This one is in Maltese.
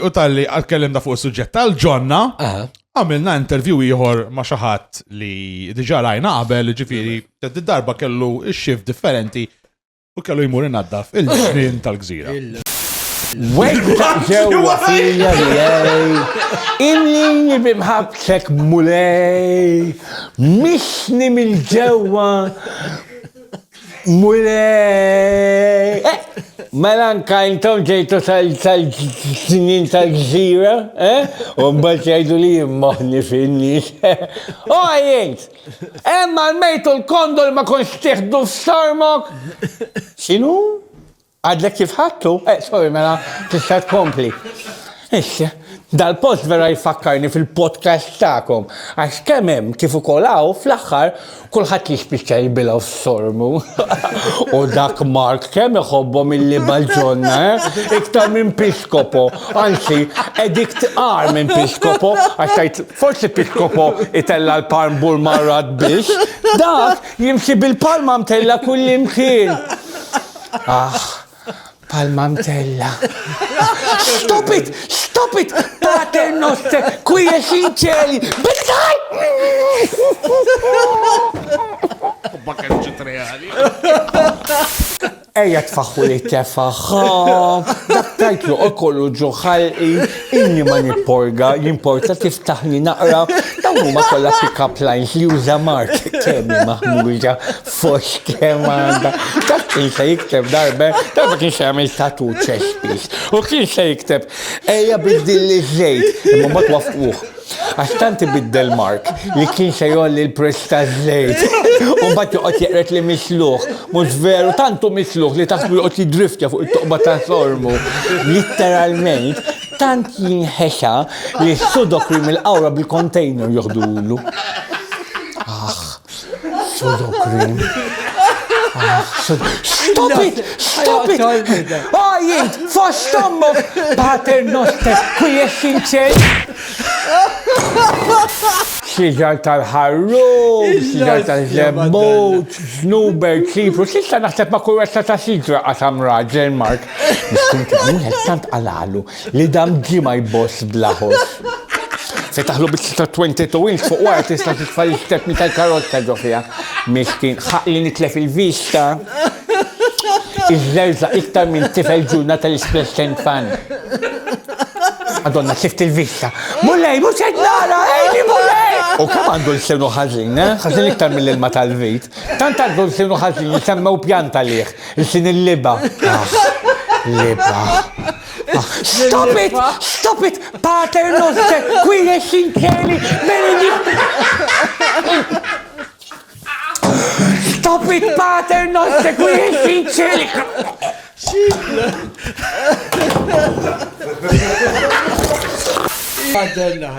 u tal-li għatkellimna fuq is-suġġett tal-ġonna, għamilna interview ieħor ma' xi ħadd li diġà rajna qabel, ġifieri darba kellu x-shift differenti u kellu jmur inaddaf il-ġnien tal-gżira. Wejta ġewwa fija jgħaj, inni bimħabsek mulej, mixni mill-ġewwa mulej. Malanka intom ġejtu tal-snin tal-gżira, u mbagħad jgħidu li jimmoħni fin-nies. Jgħid, emma l-mejtu l-kondol ma konx tieħdu f'sarmok. X'inhu? Għadlek kif ħattu? Sorry, mela, tista' tkompli. Issa, dal-post vera jfakkarni fil-podcast ta'kom, għax kemm hemm kif ukoll hawn fl-aħħar kulħadd jispiċċa jbilgħu f'sormu. U dak Mark kemm iħobbhom il-liba l-ġonna, iktar minn Piskopo, anzi, edik tqar minn Piskopo, għax tajt forsi Piskopo itella l-parmbur marrat biex, dak jimxi bil-palma mtella kull imkien. Palma mtella. Stop it, pater noster, quia sinċeli, bidaj! Bakkan ġitrejali. Ejja tfaħħu li tefaħħam, dak tajtlu kollu ġuħalqi, inni ma nipporga, jimporta tiftaħni naqra, dawn huma kollha pick-up lines li juża Mark, kemmi maħmuġa, fox kemm għandha. Dak kien se jikteb darba kien se jagħmel tatu chest piece. U kien se jikteb, ejja biddil li żejt, imma ma twafquh. Għax tant ibiddel Mark li kien se jolli l-press taż-żejt. U mbagħad joqgħod jeqret li misluħ, mhux veru tantu misluħ li taħsbu joqgħod jidriftja fuq it-toqba ta' sormu. Litteralment, tant jinħexa li s-sudokrim il-qawra bil-container joħdulu. Sudokrim. Stop it! Jint, fost tommok! Pater noster, quia sinċeli! Xieġar tal-ħarrum, xieġar tal-lemot, snuber, ċipru, xieġar naħseb ma' kurwetta ta' xieġra qasam raġel, Mark. Miskun kien tant għalalu li dam ġima jboss blaħos. Fetaħlu biex 22 inch fuq wara tista' titfa' l-istepni tal-karozza ġofija. Miskin, ħaqli nitlef il-vista. Iż-żerza iktar minn tifel ġurna tal-Splash Fan. Madonna, tlift il-vista. Mullej, mux nara, ejli mullej! U kam għandu l-senu ħazin, ħazin iktar mill-ilma tal-vit. Tant għandu l-senu ħazin, jisemmew pjanta liħ, il-sin il-liba. Liba. Stop it, pater noster, quia sinċeli, Stop it, pater noster, quia sinċeli. Madonna,